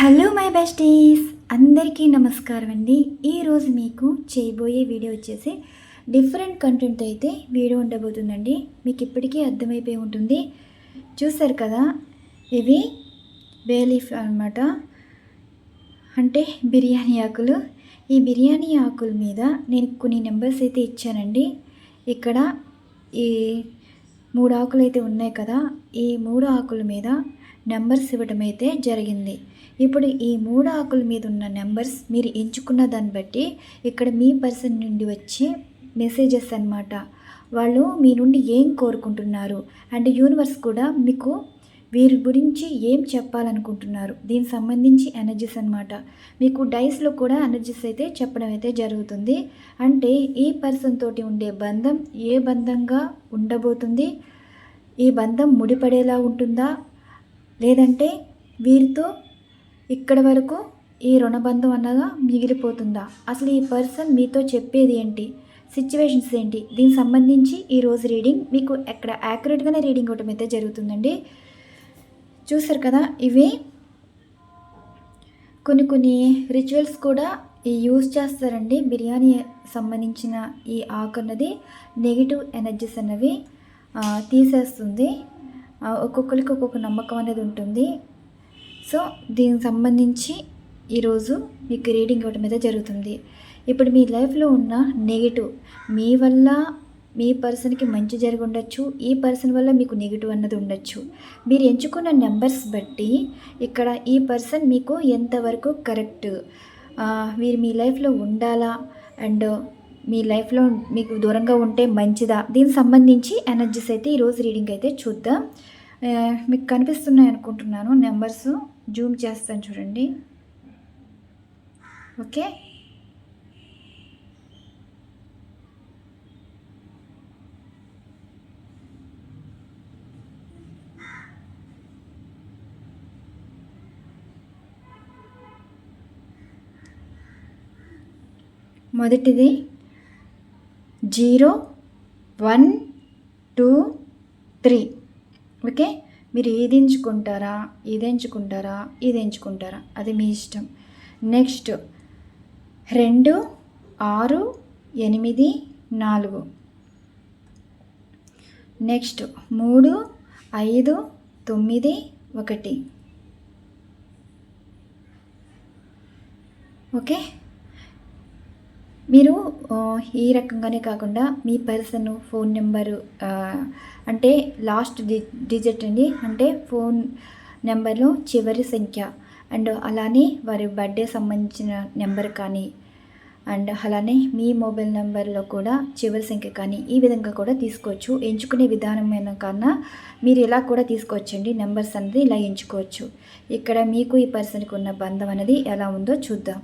Hello my besties, అందరికీ నమస్కారం అండి. ఈరోజు మీకు చేయబోయే వీడియో వచ్చేసి డిఫరెంట్ కంటెంట్ అయితే వీడియో ఉండబోతుందండి. మీకు ఇప్పటికీ అర్థమైపోయి ఉంటుంది. చూసారు కదా, ఇవి బే లీఫ్ అనమాట, అంటే బిర్యానీ ఆకులు. ఈ బిర్యానీ ఆకుల మీద నేను కొన్ని నెంబర్స్ అయితే ఇచ్చానండి. ఇక్కడ ఈ 3 ఆకులు అయితే ఉన్నాయి కదా, ఈ 3 ఆకుల మీద నెంబర్స్ ఇవ్వడం అయితే జరిగింది. ఇప్పుడు ఈ 3 ఆకుల మీద ఉన్న నెంబర్స్ మీరు ఎంచుకున్న దాన్ని బట్టి ఇక్కడ మీ పర్సన్ నుండి వచ్చే మెసేజెస్ అన్నమాట. వాళ్ళు మీ నుండి ఏం కోరుకుంటున్నారు అండ్ యూనివర్స్ కూడా మీకు వీరి గురించి ఏం చెప్పాలనుకుంటున్నారు, దీనికి సంబంధించి ఎనర్జీస్ అన్నమాట. మీకు డైస్లో కూడా ఎనర్జీస్ అయితే చెప్పడం అయితే జరుగుతుంది. అంటే ఈ పర్సన్ తోటి ఉండే బంధం ఏ బంధంగా ఉండబోతుంది, ఈ బంధం ముడిపడేలా ఉంటుందా, లేదంటే వీరితో ఇక్కడ వరకు ఈ రుణబంధం అన్నగా మిగిలిపోతుందా, అసలు ఈ పర్సన్ మీతో చెప్పేది ఏంటి, సిచ్యువేషన్స్ ఏంటి, దీనికి సంబంధించి ఈరోజు రీడింగ్ మీకు ఎక్కడ యాక్యురేట్గానే రీడింగ్ ఇవ్వడం అయితే జరుగుతుందండి. చూసారు కదా, ఇవి కొన్ని రిచువల్స్ కూడా యూజ్ చేస్తారండి. బిర్యానీ సంబంధించిన ఈ ఆకు అన్నది నెగిటివ్ ఎనర్జీస్ అన్నవి తీసేస్తుంది. ఒక్కొక్కరికి ఒక్కొక్క నమ్మకం అనేది ఉంటుంది. సో దీనికి సంబంధించి ఈరోజు మీకు రీడింగ్ ఇవ్వడం మీద జరుగుతుంది. ఇప్పుడు మీ లైఫ్లో ఉన్న నెగిటివ్, మీ వల్ల మీ పర్సన్కి మంచి జరిగి ఉండొచ్చు, ఈ పర్సన్ వల్ల మీకు నెగిటివ్ అన్నది ఉండొచ్చు. మీరు ఎంచుకున్న నెంబర్స్ బట్టి ఇక్కడ ఈ పర్సన్ మీకు ఎంతవరకు కరెక్ట్, వీరు మీ లైఫ్లో ఉండాలా అండ్ మీ లైఫ్లో మీకు దూరంగా ఉంటే మంచిదా, దీనికి సంబంధించి ఎనర్జీస్ అయితే ఈరోజు రీడింగ్ అయితే చూద్దాం. మీకు కనిపిస్తున్నాయి అనుకుంటున్నాను నెంబర్స్, జూమ్ చేస్తాను చూడండి. ఓకే, మొదటిది 0, 1, 2, 3. ఓకే, మీరు ఇది ఎంచుకుంటారా, ఇది ఎంచుకుంటారా, ఇది ఎంచుకుంటారా, అది మీ ఇష్టం. నెక్స్ట్ 2, 6, 8, 4. నెక్స్ట్ 3, 5, 9, 1. ఓకే, మీరు ఈ రకంగానే కాకుండా మీ పర్సన్ ఫోన్ నెంబరు, అంటే లాస్ట్ డిజిట్ అండి, అంటే ఫోన్ నెంబర్లో చివరి సంఖ్య అండ్ అలానే వారి బర్త్డే సంబంధించిన నెంబర్ కానీ అండ్ అలానే మీ మొబైల్ నెంబర్లో కూడా చివరి సంఖ్య కానీ ఈ విధంగా కూడా తీసుకోవచ్చు. ఎంచుకునే విధానమైన కన్నా మీరు ఇలా కూడా తీసుకోవచ్చండి. నెంబర్స్ అనేది ఇలా ఎంచుకోవచ్చు. ఇక్కడ మీకు ఈ పర్సన్కి ఉన్న బంధం అనేది ఎలా ఉందో చూద్దాం.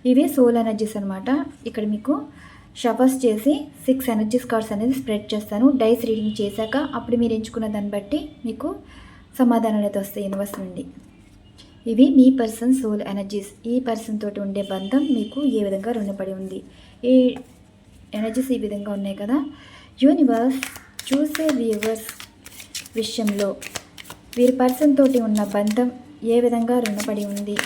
ఇవి సోల్ ఎనర్జీస్ అనమాట. ఇక్కడ మీకు షఫర్స్ చేసి 6 ఎనర్జీస్ కార్డ్స్ అనేది స్ప్రెడ్ చేస్తాను. డైస్ రీడింగ్ చేశాక అప్పుడు మీరు ఎంచుకున్న దాన్ని బట్టి మీకు సమాధానాలు అయితే వస్తాయి యూనివర్స్ నుండి. ఇవి మీ పర్సన్ సోల్ ఎనర్జీస్. ఈ పర్సన్ తోటి ఉండే బంధం మీకు ఏ విధంగా రుణపడి ఉంది, ఈ ఎనర్జీస్ ఈ విధంగా ఉన్నాయి కదా. యూనివర్స్ చూసే వ్యూవర్స్ విషయంలో వీరి పర్సన్ తోటి ఉన్న బంధం ఏ విధంగా రుణపడి ఉంది,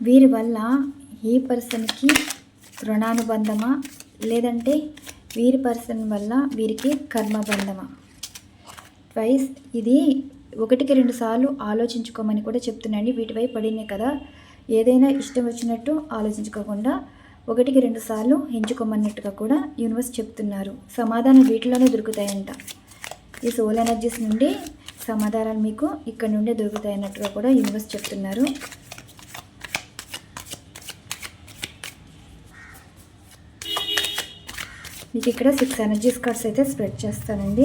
వీరి వల్ల ఈ పర్సన్కి రుణానుబంధమా, లేదంటే వీరి పర్సన్ వల్ల వీరికి కర్మబంధమా. ట్వైస్ ఇది 1కి 2 సార్లు ఆలోచించుకోమని కూడా చెప్తున్నాండి. వీటిపై పడినాయి కదా, ఏదైనా ఇష్టం వచ్చినట్టు ఆలోచించుకోకుండా 1కి 2 సార్లు ఎంచుకోమన్నట్టుగా కూడా యూనివర్స్ చెప్తున్నారు. సమాధానం వీటిలోనే దొరుకుతాయంట. ఈ సోల్ ఎనర్జీస్ నుండి సమాధానాలు మీకు ఇక్కడ నుండే దొరుకుతాయన్నట్టుగా కూడా యూనివర్స్ చెప్తున్నారు. మీకు ఇక్కడ 6 ఎనర్జీస్ కార్డ్స్ అయితే స్ప్రెడ్ చేస్తానండి.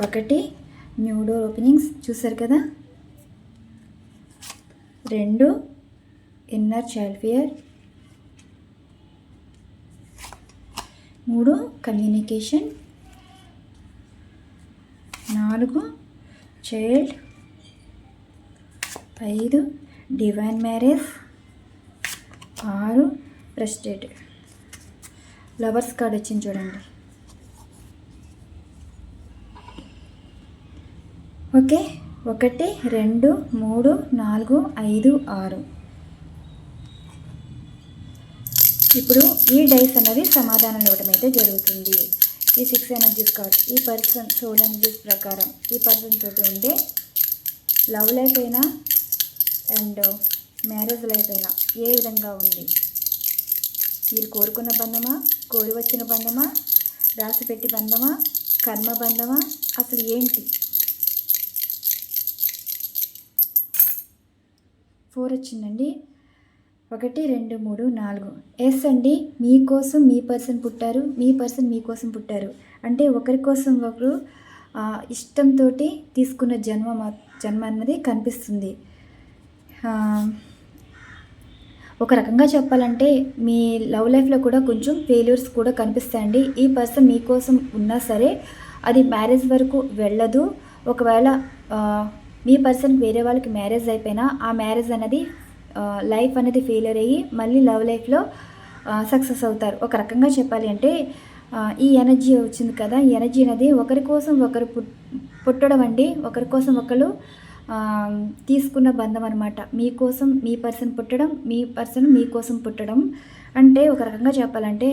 1 న్యూ డోర్ ఓపెనింగ్స్ చూసారు కదా. 2 inner child fear. 3 communication. 4 child. 5 divine marriage. 6 frustrated. Lovers card వచ్చింది చూడండి. ఓకే, 1 2 3 4 5 6. ఇప్పుడు ఈ డైస్ అనేది సమాధానం ఇవ్వడం అయితే జరుగుతుంది. ఈ 6 ఎనర్జీస్ కార్డ్స్ ఈ పర్సన్ సోల్ ఎనర్జీస్ ప్రకారం ఈ పర్సన్ తోటి ఉండే లవ్ లైఫ్ అయినా అండ్ మ్యారేజ్ లైఫ్ అయినా ఏ విధంగా ఉంది? మీరు కోరుకున్న బంధమా, కోరి వచ్చిన బంధమా, రాసిపెట్టి బంధమా, కర్మ బంధమా, అసలు ఏంటి? 4 వచ్చిందండి. 1 2 3 4. ఎస్ అండి, మీకోసం మీ పర్సన్ పుట్టారు, మీ పర్సన్ మీకోసం పుట్టారు. అంటే ఒకరి కోసం ఒకరు ఇష్టంతో తీసుకున్న జన్మ అన్నది కనిపిస్తుంది. ఒక రకంగా చెప్పాలంటే మీ లవ్ లైఫ్లో కూడా కొంచెం ఫెయిల్యూర్స్ కూడా కనిపిస్తాయండి. ఈ పర్సన్ మీకోసం ఉన్నా సరే అది మ్యారేజ్ వరకు వెళ్ళదు. ఒకవేళ మీ పర్సన్ వేరే వాళ్ళకి మ్యారేజ్ అయిపోయినా ఆ మ్యారేజ్ అనేది లైఫ్ అనేది ఫెయిల్యూర్ అయ్యి మళ్ళీ లవ్ లైఫ్లో సక్సెస్ అవుతారు. ఒక రకంగా చెప్పాలి అంటే ఈ ఎనర్జీ వచ్చింది కదా, ఈ ఎనర్జీ అనేది ఒకరి కోసం ఒకరు పుట్టడం అండి. ఒకరి కోసం ఒకరు తీసుకున్న బంధం అనమాట. మీకోసం మీ పర్సన్ పుట్టడం, మీ పర్సన్ మీకోసం పుట్టడం. అంటే ఒక రకంగా చెప్పాలంటే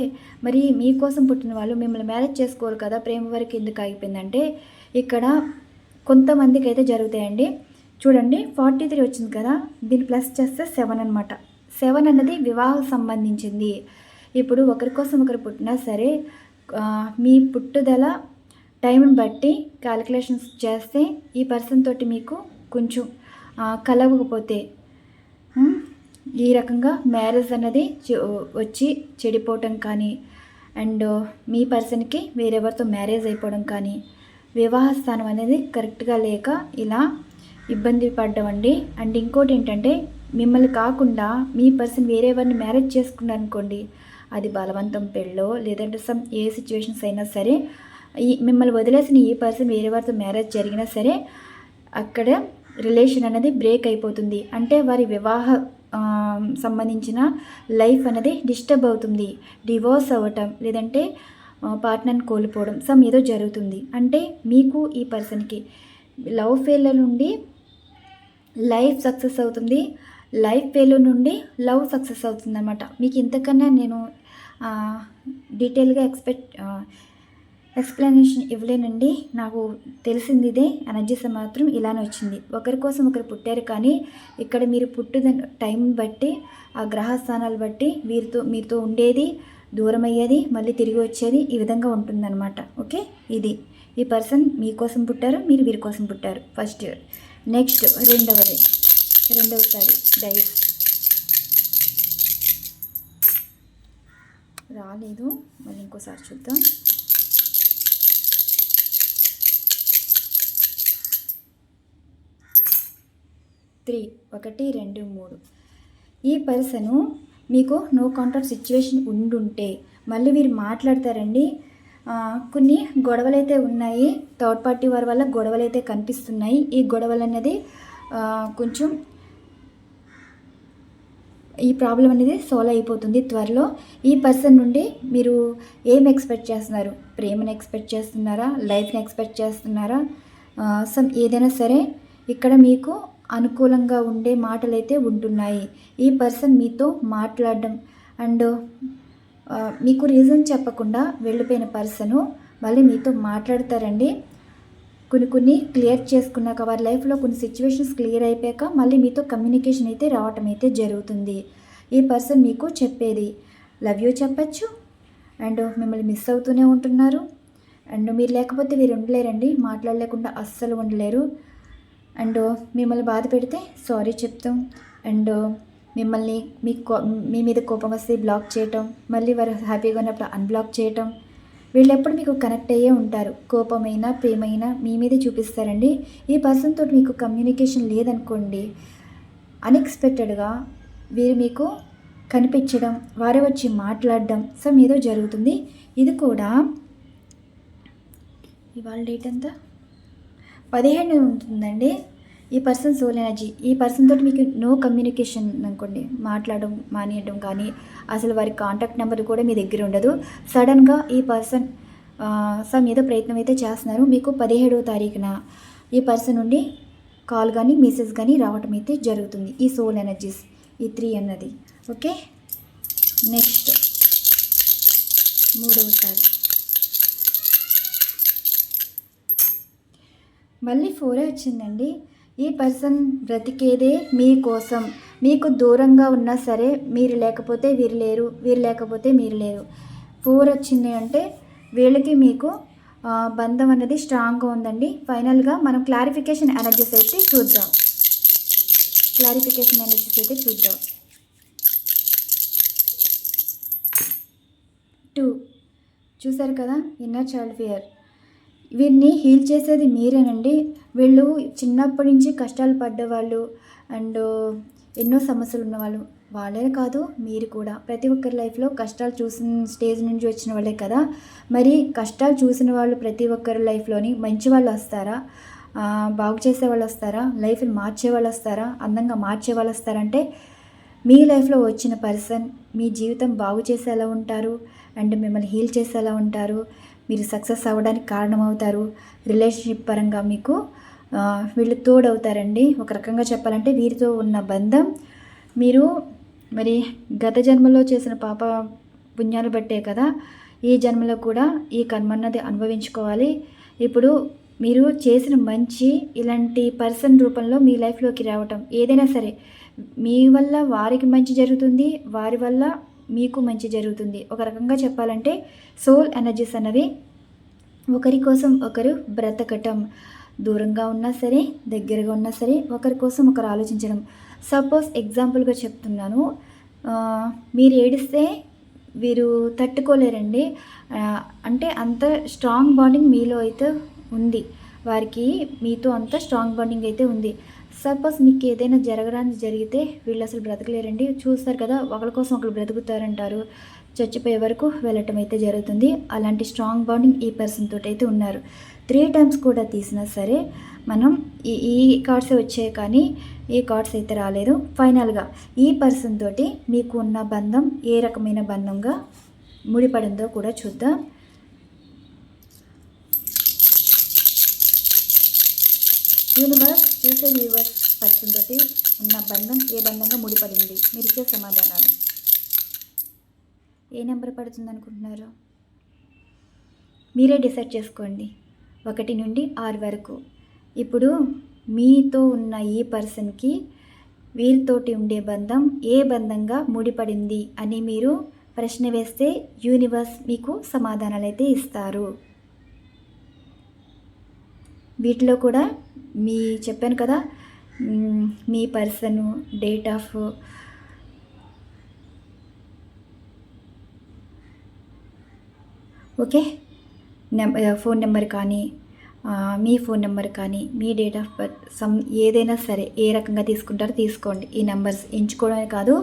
మరి మీకోసం పుట్టిన వాళ్ళు మిమ్మల్ని మ్యారేజ్ చేసుకోవాలి కదా, ప్రేమ వరకు ఎందుకు ఆగిపోయిందంటే ఇక్కడ కొంతమందికి అయితే జరుగుతాయండి. చూడండి 43 వచ్చింది కదా, దీన్ని ప్లస్ చేస్తే 7 అనమాట. 7 అన్నది వివాహం సంబంధించింది. ఇప్పుడు ఒకరి కోసం ఒకరు పుట్టినా సరే మీ పుట్టుదల టైంని బట్టి క్యాలిక్యులేషన్స్ చేస్తే ఈ పర్సన్ తోటి మీకు కొంచెం కలవకపోతే ఈ రకంగా మ్యారేజ్ అన్నది వచ్చి చెడిపోవటం కానీ అండ్ మీ పర్సన్కి వేరెవరితో మ్యారేజ్ అయిపోవడం కానీ వివాహ స్థానం అనేది కరెక్ట్గా లేక ఇలా ఇబ్బంది పడ్డవండి. అండ్ ఇంకోటి ఏంటంటే మిమ్మల్ని కాకుండా మీ పర్సన్ వేరేవారిని మ్యారేజ్ చేసుకున్నారనుకోండి, అది బలవంతం పెళ్ళో లేదంటే ఏ సిచ్యువేషన్స్ అయినా సరే మిమ్మల్ని వదిలేసిన ఈ పర్సన్ వేరే వారితో మ్యారేజ్ జరిగినా సరే అక్కడ రిలేషన్ అనేది బ్రేక్ అయిపోతుంది. అంటే వారి వివాహ సంబంధించిన లైఫ్ అనేది డిస్టర్బ్ అవుతుంది. డివోర్స్ అవ్వటం లేదంటే పార్ట్నర్ని కోల్పోవడం ఏదో జరుగుతుంది. అంటే మీకు ఈ పర్సన్కి లవ్ ఫెయిల్యూర్ నుండి లైఫ్ సక్సెస్ అవుతుంది, లైఫ్ ఫెయిల్యూర్ నుండి లవ్ సక్సెస్ అవుతుంది అన్నమాట. మీకు ఇంతకన్నా నేను డీటెయిల్గా ఎక్స్ప్లెనేషన్ ఇవ్వలేనండి. నాకు తెలిసింది ఇదే. ఎనర్జీస్ మాత్రం ఇలానే వచ్చింది. ఒకరి కోసం ఒకరు పుట్టారు కానీ ఇక్కడ మీరు పుట్టిన టైం బట్టి ఆ గ్రహ స్థానాలు బట్టి మీతో ఉండేది, దూరం అయ్యేది, మళ్ళీ తిరిగి వచ్చేది, ఈ విధంగా ఉంటుందన్నమాట. ఓకే, ఇది ఈ పర్సన్ మీకోసం పుట్టారు, మీరు వీరి కోసం పుట్టారు. ఫస్ట్ నెక్స్ట్ రెండవసారి డైస్ రాలేదు, మళ్ళీ ఇంకోసారి చూద్దాం. త్రీ 1 2 3. ఈ పర్సను మీకు నో కాంటాక్ట్ సిచ్యువేషన్ ఉండుంటే మళ్ళీ వీరు మాట్లాడతారండి. కొన్ని గొడవలు అయితే ఉన్నాయి, థర్డ్ పార్టీ వారి వల్ల గొడవలు అయితే కనిపిస్తున్నాయి. ఈ గొడవలు అనేది కొంచెం ఈ ప్రాబ్లం అనేది సాల్వ్ అయిపోతుంది త్వరలో. ఈ పర్సన్ నుండి మీరు ఏం ఎక్స్పెక్ట్ చేస్తున్నారు? ప్రేమను ఎక్స్పెక్ట్ చేస్తున్నారా? లైఫ్ని ఎక్స్పెక్ట్ చేస్తున్నారా? ఏదైనా సరే ఇక్కడ మీకు అనుకూలంగా ఉండే మాటలు అయితే ఉంటున్నాయి. ఈ పర్సన్ మీతో మాట్లాడడం అండ్ మీకు రీజన్ చెప్పకుండా వెళ్ళిపోయిన పర్సను మళ్ళీ మీతో మాట్లాడతారండి. కొన్ని క్లియర్ చేసుకున్నాక వారి లైఫ్లో కొన్ని సిచ్యువేషన్స్ క్లియర్ అయిపోయాక మళ్ళీ మీతో కమ్యూనికేషన్ అయితే రావటం అయితే జరుగుతుంది. ఈ పర్సన్ మీకు చెప్పేది లవ్ యూ చెప్పచ్చు అండ్ మిమ్మల్ని మిస్ అవుతూనే ఉంటున్నారు. అండ్ మీరు లేకపోతే వీరు ఉండలేరండి, మాట్లాడలేకుండా అస్సలు ఉండలేరు. అండ్ మిమ్మల్ని బాధ పెడితే సారీ చెప్తాం అండ్ మిమ్మల్ని మీ మీద కోపం వస్తే బ్లాక్ చేయటం, మళ్ళీ వారు హ్యాపీగా ఉన్నప్పుడు అన్బ్లాక్ చేయటం. వీళ్ళు ఎప్పుడు మీకు కనెక్ట్ అయ్యే ఉంటారు. కోపమైనా ప్రేమైనా మీ మీదే చూపిస్తారండి. ఈ పర్సన్ తోటి మీకు కమ్యూనికేషన్ లేదనుకోండి, అన్ఎక్స్పెక్టెడ్గా వీరు మీకు కనిపించడం, వారే వచ్చి మాట్లాడడం ఏదో జరుగుతుంది. ఇది కూడా ఇవాళ డేట్ ఎంత 17 ఉంటుందండి. ఈ పర్సన్ సోల్ ఎనర్జీ. ఈ పర్సన్ తోటి మీకు నో కమ్యూనికేషన్ అనుకోండి, మాట్లాడడం మానేయడం కానీ అసలు వారి కాంటాక్ట్ నెంబర్ కూడా మీ దగ్గర ఉండదు. సడన్గా ఈ పర్సన్ ఏదో ప్రయత్నం అయితే చేస్తున్నారు. మీకు 17వ తారీఖున ఈ పర్సన్ నుండి కాల్ కానీ మెసేజ్ కానీ రావటం అయితే జరుగుతుంది. ఈ సోల్ ఎనర్జీస్ ఈ 3 అన్నది. ఓకే, నెక్స్ట్ మూడవసారి మళ్ళీ 4 వచ్చిందండి. ఈ పర్సన్ బ్రతికేదే మీకోసం. మీకు దూరంగా ఉన్నా సరే మీరు లేకపోతే వీరు లేరు, వీరు లేకపోతే మీరు లేరు. 4 వచ్చింది అంటే వీళ్ళకి మీకు బంధం అనేది స్ట్రాంగ్గా ఉందండి. ఫైనల్గా మనం క్లారిఫికేషన్ ఎనర్జీస్ అయితే చూద్దాం. 2 చూసారు కదా, ఇన్నర్ చైల్డ్ ఫియర్. వీరిని హీల్ చేసేది మీరేనండి. వీళ్ళు చిన్నప్పటి నుంచి కష్టాలు పడ్డవాళ్ళు అండ్ ఎన్నో సమస్యలు ఉన్నవాళ్ళు. వాళ్ళే కాదు, మీరు కూడా ప్రతి ఒక్కరి లైఫ్లో కష్టాలు చూసిన స్టేజ్ నుంచి వచ్చిన వాళ్ళే కదా. మరి కష్టాలు చూసిన వాళ్ళు ప్రతి ఒక్కరి లైఫ్లోని మంచి వాళ్ళు వస్తారా, బాగు చేసే వాళ్ళు వస్తారా, లైఫ్ని మార్చే వాళ్ళు వస్తారా, అందంగా మార్చే వాళ్ళు వస్తారంటే మీ లైఫ్లో వచ్చిన పర్సన్ మీ జీవితం బాగు చేసేలా ఉంటారు అండ్ మిమ్మల్ని హీల్ చేసేలా ఉంటారు. మీరు సక్సెస్ అవ్వడానికి కారణమవుతారు. రిలేషన్షిప్ పరంగా మీకు వీళ్ళు తోడవుతారండి. ఒక రకంగా చెప్పాలంటే వీరితో ఉన్న బంధం మీరు మరి గత జన్మలో చేసిన పాప పుణ్యాలు బట్టే కదా ఈ జన్మలో కూడా ఈ కర్మన్నది అనుభవించుకోవాలి. ఇప్పుడు మీరు చేసిన మంచి ఇలాంటి పర్సన్ రూపంలో మీ లైఫ్లోకి రావటం, ఏదైనా సరే మీ వల్ల వారికి మంచి జరుగుతుంది, వారి వల్ల మీకు మంచి జరుగుతుంది. ఒక రకంగా చెప్పాలంటే సోల్ ఎనర్జీస్ అన్నవి ఒకరి కోసం ఒకరు బ్రతకటం. దూరంగా ఉన్నా సరే దగ్గరగా ఉన్నా సరే ఒకరి కోసం ఒకరు ఆలోచించడం. సపోజ్ ఎగ్జాంపుల్గా చెప్తున్నాను, మీరు ఏడిస్తే వీరు తట్టుకోలేరండి. అంటే అంత స్ట్రాంగ్ బాండింగ్ మీలో అయితే ఉంది, వారికి మీతో అంత స్ట్రాంగ్ బాండింగ్ అయితే ఉంది. సపోజ్ మీకు ఏదైనా జరగడానికి జరిగితే వీళ్ళు అసలు బ్రతకలేరండి. చూస్తారు కదా, ఒకరి కోసం ఒకరు బ్రతుకుతారంటారు, చచ్చిపోయే వరకు వెళ్ళటం అయితే జరుగుతుంది. అలాంటి స్ట్రాంగ్ బాండింగ్ ఈ పర్సన్ తోటి అయితే ఉన్నారు. 3 టైమ్స్ కూడా తీసినా సరే మనం ఈ కార్డ్స్ వచ్చాయి కానీ ఈ కార్డ్స్ అయితే రాలేదు. ఫైనల్గా ఈ పర్సన్ తోటి మీకు ఉన్న బంధం ఏ రకమైన బంధంగా ముడిపడిందో కూడా చూద్దాం. యూనివర్స్ చూసే యూనివర్స్ పర్సన్ తోటి ఉన్న బంధం ఏ బంధంగా ముడిపడింది? మీరు ఇచ్చే సమాధానాలు ఏ నెంబర్ పడుతుంది అనుకుంటున్నారు? మీరే డిసైడ్ చేసుకోండి. 1 నుండి 6 వరకు. ఇప్పుడు మీతో ఉన్న ఈ పర్సన్కి వీరితోటి ఉండే బంధం ఏ బంధంగా ముడిపడింది అని మీరు ప్రశ్న వేస్తే యూనివర్స్ మీకు సమాధానాలు అయితే ఇస్తారు. వీటిలో కూడా చెప్పాను కదా, మీ person date of okay phone number కానీ మీ ఫోన్ నెంబర్ కానీ మీ డేట్ ఆఫ్ బర్త్ ఏదైనా సరే ఏ రకంగా తీసుకుంటారో తీసుకోండి. ఈ నెంబర్స్ ఎంచుకోవడమే కాదు,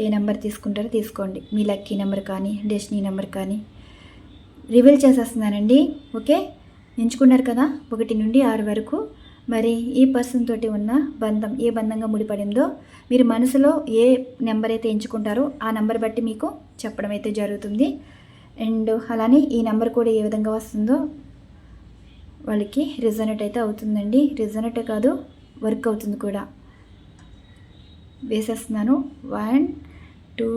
ఏ నెంబర్ తీసుకుంటారో తీసుకోండి. మీ లక్కీ నెంబర్ కానీ డెస్టినీ నెంబర్ కానీ రివీల్ చేసేస్తున్నానండి. ఓకే, ఎంచుకున్నారు కదా 1 నుండి 6 వరకు. మరి ఈ పర్సన్ తోటి ఉన్న బంధం ఏ బంధంగా ముడిపడిందో మీరు మనసులో ఏ నెంబర్ అయితే ఎంచుకుంటారో ఆ నెంబర్ బట్టి మీకు చెప్పడం అయితే జరుగుతుంది. అండ్ అలానే ఈ నెంబర్ కూడా ఏ విధంగా వస్తుందో వాళ్ళకి రిజనెట్ అయితే అవుతుందండి. రిజనెట్ కాదు, వర్క్ అవుతుంది కూడా. వేసేస్తున్నాను. 1 2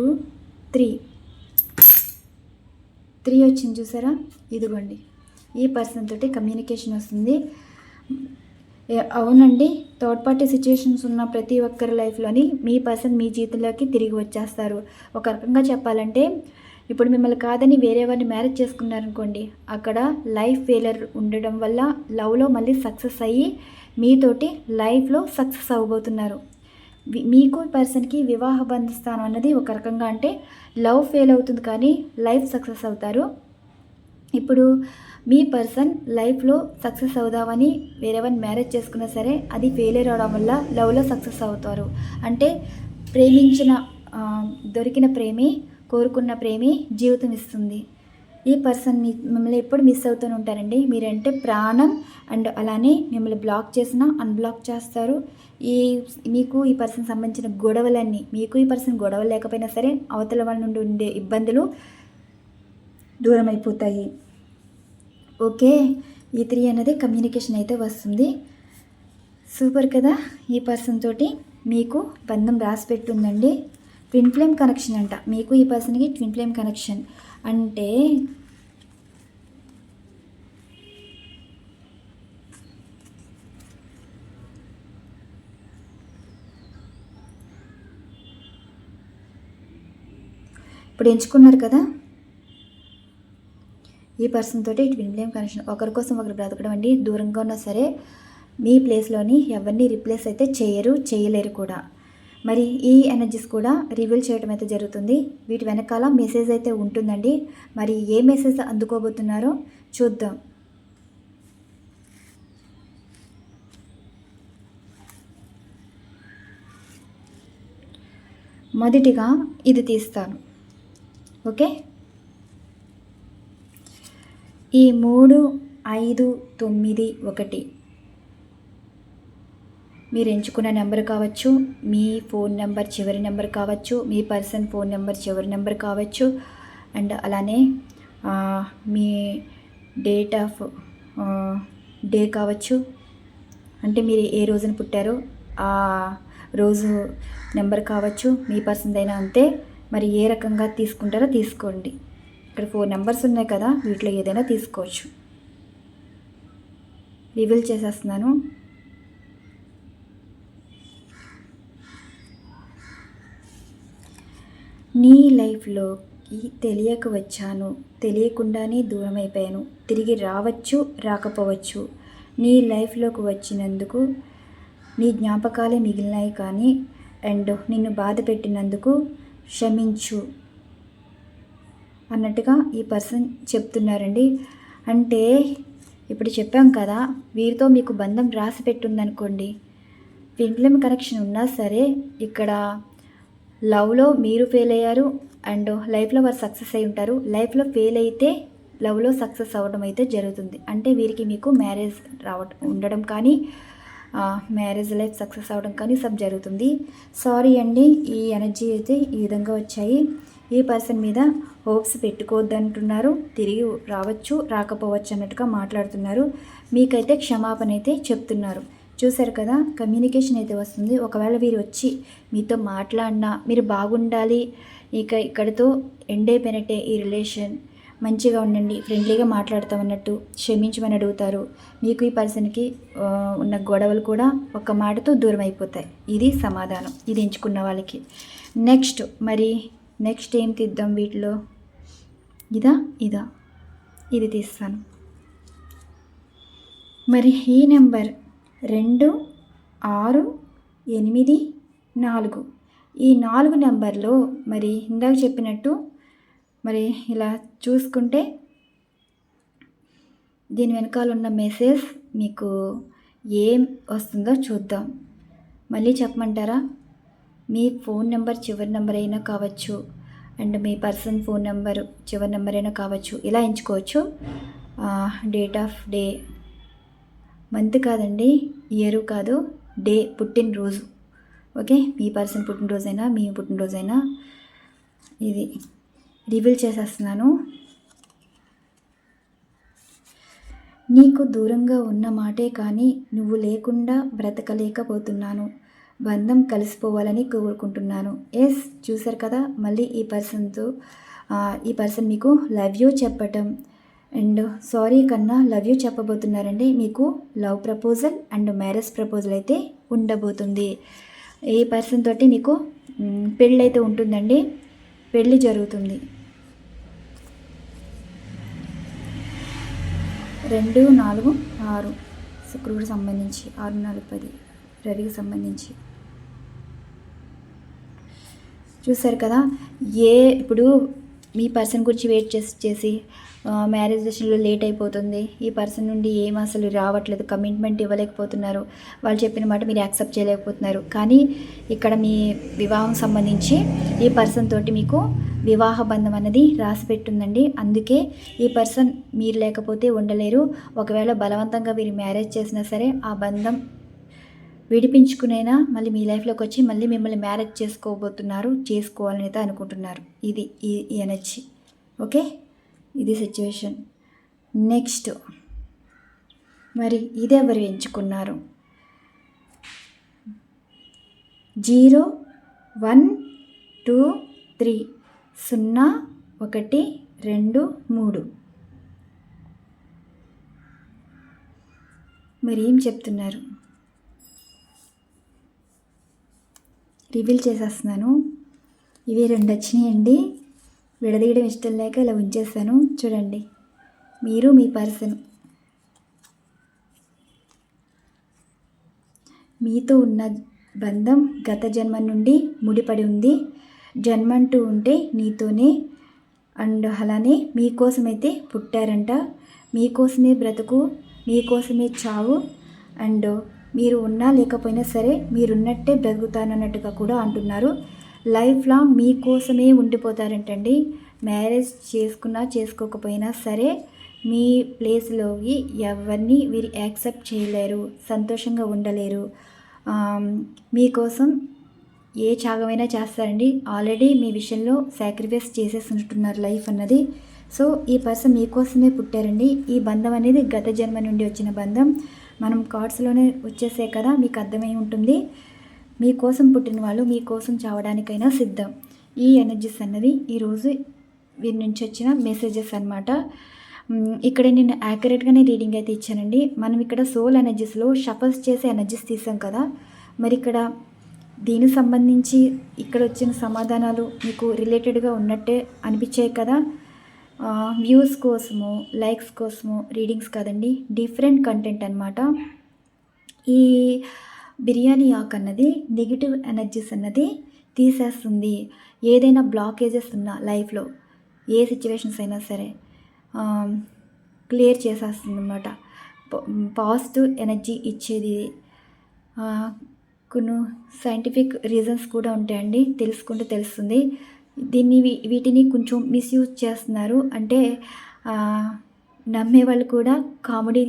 3 వచ్చింది చూసారా, ఇదిగోండి. ఈ పర్సన్ తోటి కమ్యూనికేషన్ వస్తుంది. అవునండి, థర్డ్ పార్టీ సిచ్యువేషన్స్ ఉన్న ప్రతి ఒక్కరి లైఫ్లోని మీ పర్సన్ మీ జీవితంలోకి తిరిగి వచ్చేస్తారు. ఒక రకంగా చెప్పాలంటే ఇప్పుడు మిమ్మల్ని కాదని వేరే వారిని మ్యారేజ్ చేసుకున్నారనుకోండి, అక్కడ లైఫ్ ఫెయిలర్ ఉండడం వల్ల లవ్లో మళ్ళీ సక్సెస్ అయ్యి మీతోటి లైఫ్లో సక్సెస్ అవ్వబోతున్నారు. మీకు పర్సన్కి వివాహ బంధస్థానం అన్నది ఒక రకంగా అంటే లవ్ ఫెయిల్ అవుతుంది కానీ లైఫ్ సక్సెస్ అవుతారు. ఇప్పుడు మీ పర్సన్ లైఫ్లో సక్సెస్ అవుదామని వేరే వారిని మ్యారేజ్ చేసుకున్నా సరే అది ఫెయిలియర్ అవడం వల్ల లవ్లో సక్సెస్ అవుతారు. అంటే దొరికిన ప్రేమే, కోరుకున్న ప్రేమే జీవితం ఇస్తుంది. ఈ పర్సన్ మిమ్మల్ని ఎప్పుడు మిస్ అవుతూనే ఉంటారండి. మీరంటే ప్రాణం. అండ్ అలానే మిమ్మల్ని బ్లాక్ చేసినా అన్బ్లాక్ చేస్తారు. మీకు ఈ పర్సన్ సంబంధించిన గొడవలన్నీ, మీకు ఈ పర్సన్ గొడవలు లేకపోయినా సరే అవతల వాళ్ళ నుండి ఉండే ఇబ్బందులు దూరం అయిపోతాయి. ఓకే, ఈ 3 అనేది కమ్యూనికేషన్ అయితే వస్తుంది. సూపర్ కదా. ఈ పర్సన్ తోటి మీకు బంధం రాసి పెట్టుందండి. ట్విన్ ఫ్లేమ్ కనెక్షన్ అంట. మీకు ఈ పర్సన్కి ట్విన్ ఫ్లేమ్ కనెక్షన్ అంటే ఇప్పుడు ఎంచుకున్నారు కదా, ఈ పర్సన్ తోటి ట్విన్ ఫ్లేమ్ కనెక్షన్. ఒకరి కోసం ఒకరు బ్రతకడం అండి. దూరంగా ఉన్నా సరే మీ ప్లేస్లోని ఎవరిని రీప్లేస్ అయితే చేయలేరు కూడా. మరి ఈ ఎనర్జీస్ కూడా రివీల్ చేయడం అయితే జరుగుతుంది. వీటి వెనకాల మెసేజ్ అయితే ఉంటుందండి. మరి ఏ మెసేజ్ అందుకోబోతున్నారో చూద్దాం. మొదటిగా ఇది తీస్తాను. ఓకే, ఈ 3, 5, 9, 1 మీరు ఎంచుకున్న నెంబర్ కావచ్చు, మీ ఫోన్ నెంబర్ చివరి నెంబర్ కావచ్చు, మీ పర్సన్ ఫోన్ నెంబర్ చివరి నెంబర్ కావచ్చు, అండ్ అలానే మీ డేట్ ఆఫ్ డే కావచ్చు. అంటే మీరు ఏ రోజున పుట్టారో ఆ రోజు నెంబర్ కావచ్చు, మీ పర్సన్దైనా అంతే. మరి ఏ రకంగా తీసుకుంటారో తీసుకోండి. ఇక్కడ 4 నెంబర్స్ ఉన్నాయి కదా, వీటిలో ఏదైనా తీసుకోవచ్చు. రివీల్ చేసేస్తున్నాను. నీ లైఫ్లోకి తెలియక వచ్చాను, తెలియకుండానే దూరం అయిపోయాను. తిరిగి రావచ్చు, రాకపోవచ్చు. నీ లైఫ్లోకి వచ్చినందుకు నీ జ్ఞాపకాలే మిగిలినాయి కానీ అండ్ నిన్ను బాధ పెట్టినందుకు క్షమించు అన్నట్టుగా ఈ పర్సన్ చెప్తున్నారండి. అంటే ఇప్పుడు చెప్పాం కదా, వీరితో మీకు బంధం రాసి పెట్టుందనుకోండి. ట్విన్ ఫ్లేమ్ కనెక్షన్ ఉన్నా సరే ఇక్కడ లవ్లో మీరు ఫెయిల్ అయ్యారు అండ్ లైఫ్లో వారు సక్సెస్ అయి ఉంటారు. లైఫ్లో ఫెయిల్ అయితే లవ్లో సక్సెస్ అవ్వడం అయితే జరుగుతుంది. అంటే వీరికి మీకు మ్యారేజ్ ఉండడం కానీ మ్యారేజ్ లైఫ్ సక్సెస్ అవ్వడం కానీ సబ్ జరుగుతుంది. సారీ అండి, ఈ ఎనర్జీ అయితే ఈ విధంగా వచ్చాయి. ఈ పర్సన్ మీద హోప్స్ పెట్టుకోవద్దు అంటున్నారు. తిరిగి రావచ్చు, రాకపోవచ్చు అన్నట్టుగా మాట్లాడుతున్నారు. మీకైతే క్షమాపణ అయితే చెప్తున్నారు. చూసారు కదా, కమ్యూనికేషన్ అయితే వస్తుంది. ఒకవేళ వీరు వచ్చి మీతో మాట్లాడినా మీరు బాగుండాలి, ఇక్కడితో ఎండ్ అయిపోయినట్టే ఈ రిలేషన్, మంచిగా ఉండండి, ఫ్రెండ్లీగా మాట్లాడతామన్నట్టు క్షమించమని అడుగుతారు. మీకు ఈ పర్సన్కి ఉన్న గొడవలు కూడా ఒక మాటతో దూరం అయిపోతాయి. ఇది సమాధానం, ఇది ఎంచుకున్న వాళ్ళకి. నెక్స్ట్ నెక్స్ట్ ఏం తీద్దాం వీటిలో? ఇదా ఇది తీస్తాను. మరి ఈ నెంబర్ 2, 6, 8, 4 ఈ 4 నెంబర్లో మరి ఇందాక చెప్పినట్టు మరి ఇలా చూసుకుంటే దీని వెనకాల ఉన్న మెసేజ్ మీకు ఏం వస్తుందో చూద్దాం. మళ్ళీ చెప్పమంటారా? మీ ఫోన్ నెంబర్ చివరి నెంబర్ అయినా కావచ్చు and me person phone number చివరి నెంబర్ అయినా కావచ్చు. ఇలా ఎంచుకోవచ్చు. డేట్ ఆఫ్ డే, మంత్ కాదండి, ఇయర్ కాదు, డే, పుట్టినరోజు. ఓకే, మీ పర్సన్ పుట్టినరోజైనా మీ పుట్టినరోజైనా ఇది రివీల్ చేసేస్తున్నాను. నీకు దూరంగా ఉన్న మాటే కానీ నువ్వు లేకుండా బ్రతకలేకపోతున్నాను. బంధం కలిసిపోవాలని కోరుకుంటున్నాను. ఎస్, చూసారు కదా, మళ్ళీ ఈ పర్సన్ మీకు లవ్ యూ చెప్పటం అండ్ సారీ కన్నా లవ్ యూ చెప్పబోతున్నారండి. మీకు love proposal and marriage proposal అయితే ఉండబోతుంది. ఈ పర్సన్ తోటి మీకు పెళ్ళి అయితే ఉంటుందండి, పెళ్ళి జరుగుతుంది. 2, 4, 6 శుక్రుడికి సంబంధించి, 6, 4, 10 రవికి సంబంధించి. చూసారు కదా, ఇప్పుడు మీ పర్సన్ గురించి వెయిట్ చేసి మ్యారేజ్ విషయంలో లేట్ అయిపోతుంది. ఈ పర్సన్ నుండి ఏం అసలు రావట్లేదు, కమిట్మెంట్ ఇవ్వలేకపోతున్నారు, వాళ్ళు చెప్పిన మాట మీరు యాక్సెప్ట్ చేయలేకపోతున్నారు. కానీ ఇక్కడ మీ వివాహం సంబంధించి ఈ పర్సన్ తోటి మీకు వివాహ బంధం అనేది రాసి పెట్టుందండి. అందుకే ఈ పర్సన్ మీరు లేకపోతే ఉండలేరు. ఒకవేళ బలవంతంగా వీరు మ్యారేజ్ చేసినా సరే ఆ బంధం విడిపించుకునైనా మళ్ళీ మీ లైఫ్లోకి వచ్చి మళ్ళీ మిమ్మల్ని మ్యారేజ్ చేసుకోవాలని అయితే అనుకుంటున్నారు. ఇది ఈ ఎనర్జీ. ఓకే, ఇది సిచ్యువేషన్. నెక్స్ట్ మరి ఇదెవరు ఎంచుకున్నారు? 0 1 2 3 0 1 2 3. మరి ఏం చెప్తున్నారు? రివీల్ చేసేస్తున్నాను. ఇవి 2 వచ్చినాయండి. విడదీయడం ఇష్టం లేక ఇలా ఉంచేస్తాను. చూడండి, మీరు మీ పర్సన్ మీతో ఉన్న బంధం గత జన్మ నుండి ముడిపడి ఉంది. జన్మంటూ ఉంటే నీతోనే, అండ్ అలానే మీకోసమైతే పుట్టారంట. మీకోసమే బ్రతుకు, మీకోసమే చావు, అండ్ మీరు ఉన్నా లేకపోయినా సరే మీరున్నట్టే బ్రతుకుతానన్నట్టుగా కూడా అంటున్నారు. లైఫ్ లాంగ్ మీకోసమే ఉండిపోతారంటండి. మ్యారేజ్ చేసుకున్నా చేసుకోకపోయినా సరే మీ ప్లేస్లోకి ఎవరిని వీరు యాక్సెప్ట్ చేయలేరు, సంతోషంగా ఉండలేరు. మీకోసం ఏ త్యాగమైనా చేస్తారండి. ఆల్రెడీ మీ విషయంలో సాక్రిఫైస్ చేసేస్తున్నట్టున్నారు లైఫ్ అన్నది. సో ఈ పర్సన్ మీకోసమే పుట్టారండి. ఈ బంధం అనేది గత జన్మ నుండి వచ్చిన బంధం. మనం కార్డ్స్లోనే వచ్చేసే కదా, మీకు అర్థమై ఉంటుంది. మీకోసం పుట్టిన వాళ్ళు మీకోసం చావడానికైనా సిద్ధం. ఈ ఎనర్జీస్ అన్నది ఈరోజు వీరి నుంచి వచ్చిన మెసేజెస్ అన్నమాట. ఇక్కడ నేను యాక్యురేట్గానే రీడింగ్ అయితే ఇచ్చానండి. మనం ఇక్కడ సోల్ ఎనర్జీస్లో షఫల్స్ చేసే ఎనర్జీస్ తీసాం కదా, మరి ఇక్కడ దీనికి సంబంధించి ఇక్కడ వచ్చిన సమాధానాలు మీకు రిలేటెడ్గా ఉన్నట్టే అనిపించాయి కదా. వ్యూస్ కోసము, లైక్స్ కోసము రీడింగ్స్ కాదండి, డిఫరెంట్ కంటెంట్ అనమాట. ఈ బిర్యానీ ఆకు అన్నది నెగిటివ్ ఎనర్జీస్ అన్నది తీసేస్తుంది. ఏదైనా బ్లాకేజెస్ ఉన్నా లైఫ్లో, ఏ సిచ్యువేషన్స్ అయినా సరే క్లియర్ చేసేస్తుంది అనమాట. పాజిటివ్ ఎనర్జీ ఇచ్చేది. కొన్ని సైంటిఫిక్ రీజన్స్ కూడా ఉంటాయండి, తెలుసుకుంటే తెలుస్తుంది. వీటిని కొంచెం మిస్యూజ్ చేస్తున్నారు. అంటే నమ్మే వాళ్ళు కూడా కామెడీ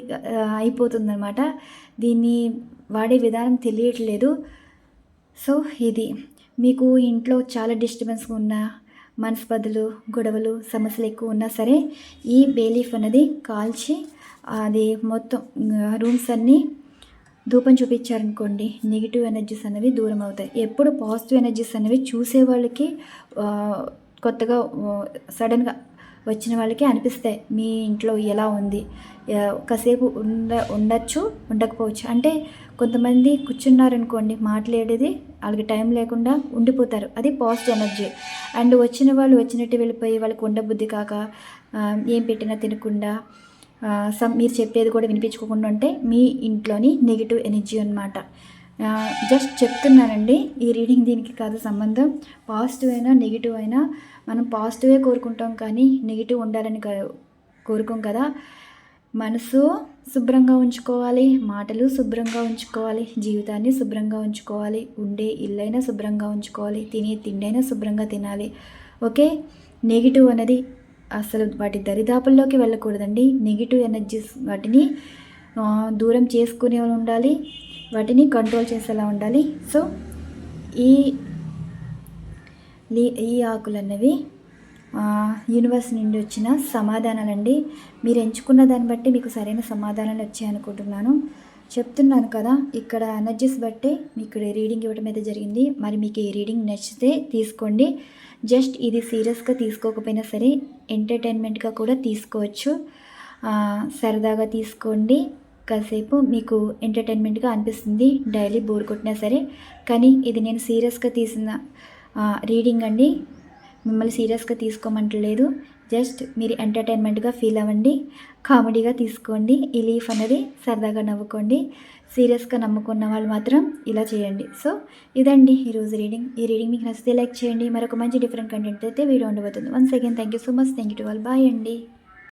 అయిపోతుందన్నమాట. దీన్ని వాడే విధానం తెలియట్లేదు. సో ఇది మీకు ఇంట్లో చాలా డిస్టర్బెన్స్ ఉన్న, మనస్పర్ధలు, గొడవలు, సమస్యలు ఎక్కువ ఉన్నా సరే ఈ బేలీఫ్ అనేది కాల్చి అది మొత్తం రూమ్స్ అన్నీ ధూపం చూపించారనుకోండి, నెగిటివ్ ఎనర్జీస్ అనేవి దూరం అవుతాయి. ఎప్పుడు పాజిటివ్ ఎనర్జీస్ అనేవి చూసే వాళ్ళకి, కొత్తగా సడన్గా వచ్చిన వాళ్ళకి అనిపిస్తాయి మీ ఇంట్లో ఎలా ఉంది. కాసేపు ఉండొచ్చు, ఉండకపోవచ్చు. అంటే కొంతమంది కూర్చున్నారనుకోండి, మాట్లాడేది వాళ్ళకి టైం లేకుండా ఉండిపోతారు, అది పాజిటివ్ ఎనర్జీ. అండ్ వచ్చిన వాళ్ళు వచ్చినట్టు వెళ్ళిపోయి వాళ్ళకి ఉండబుద్ధి కాక ఏం పెట్టినా తినకుండా, మీరు చెప్పేది కూడా వినిపించుకోకుండా ఉంటే మీ ఇంట్లోని నెగిటివ్ ఎనర్జీ అనమాట. జస్ట్ చెప్తున్నానండి, ఈ రీడింగ్ దీనికి కాదు సంబంధం. పాజిటివ్ అయినా నెగిటివ్ అయినా మనం పాజిటివే కోరుకుంటాం, కానీ నెగిటివ్ ఉండాలని కోరుకోం కదా. మనసు శుభ్రంగా ఉంచుకోవాలి, మాటలు శుభ్రంగా ఉంచుకోవాలి, జీవితాన్ని శుభ్రంగా ఉంచుకోవాలి, ఉండే ఇల్లైనా శుభ్రంగా ఉంచుకోవాలి, తినే తిండైనా శుభ్రంగా తినాలి. ఓకే, నెగిటివ్ అనేది అసలు వాటి దరిదాపుల్లోకి వెళ్ళకూడదండి. నెగిటివ్ ఎనర్జీస్ వాటిని దూరం చేసుకునే ఉండాలి, వాటిని కంట్రోల్ చేసేలా ఉండాలి. సో ఈ ఆకులు అన్నవి యూనివర్స్ నుండి వచ్చిన సమాధానాలండి. మీరు ఎంచుకున్న దాన్ని బట్టి మీకు సరైన సమాధానాలు వచ్చాయనుకుంటున్నాను. చెప్తున్నాను కదా, ఇక్కడ ఎనర్జీస్ బట్టి మీకు రీడింగ్ ఇవ్వడం అయితే జరిగింది. మరి మీకు ఈ రీడింగ్ నచ్చితే తీసుకోండి. జస్ట్ ఇది సీరియస్గా తీసుకోకపోయినా సరే ఎంటర్టైన్మెంట్గా కూడా తీసుకోవచ్చు. సరదాగా తీసుకోండి, కాసేపు మీకు ఎంటర్టైన్మెంట్గా అనిపిస్తుంది. డైలీ బోర్ కొట్టినా సరే. కానీ ఇది నేను సీరియస్గా తీసిన రీడింగ్ అండి, మిమ్మల్ని సీరియస్గా తీసుకోమంటలేదు. జస్ట్ మీరు ఎంటర్టైన్మెంట్గా ఫీల్ అవ్వండి, కామెడీగా తీసుకోండి. ఈ లీఫ్ అనేది సరదాగా నవ్వుకోండి. సీరియస్గా నమ్ముకున్న వాళ్ళు మాత్రం ఇలా చేయండి. సో ఇదండి ఈరోజు రీడింగ్. ఈ రీడింగ్ మీకు నచ్చితే లైక్ చేయండి. మరొక మంచి డిఫరెంట్ కంటెంట్ అయితే వీడియో ఉండబోతుంది. Once again thank you so much. Thank you to all. Bye అండి.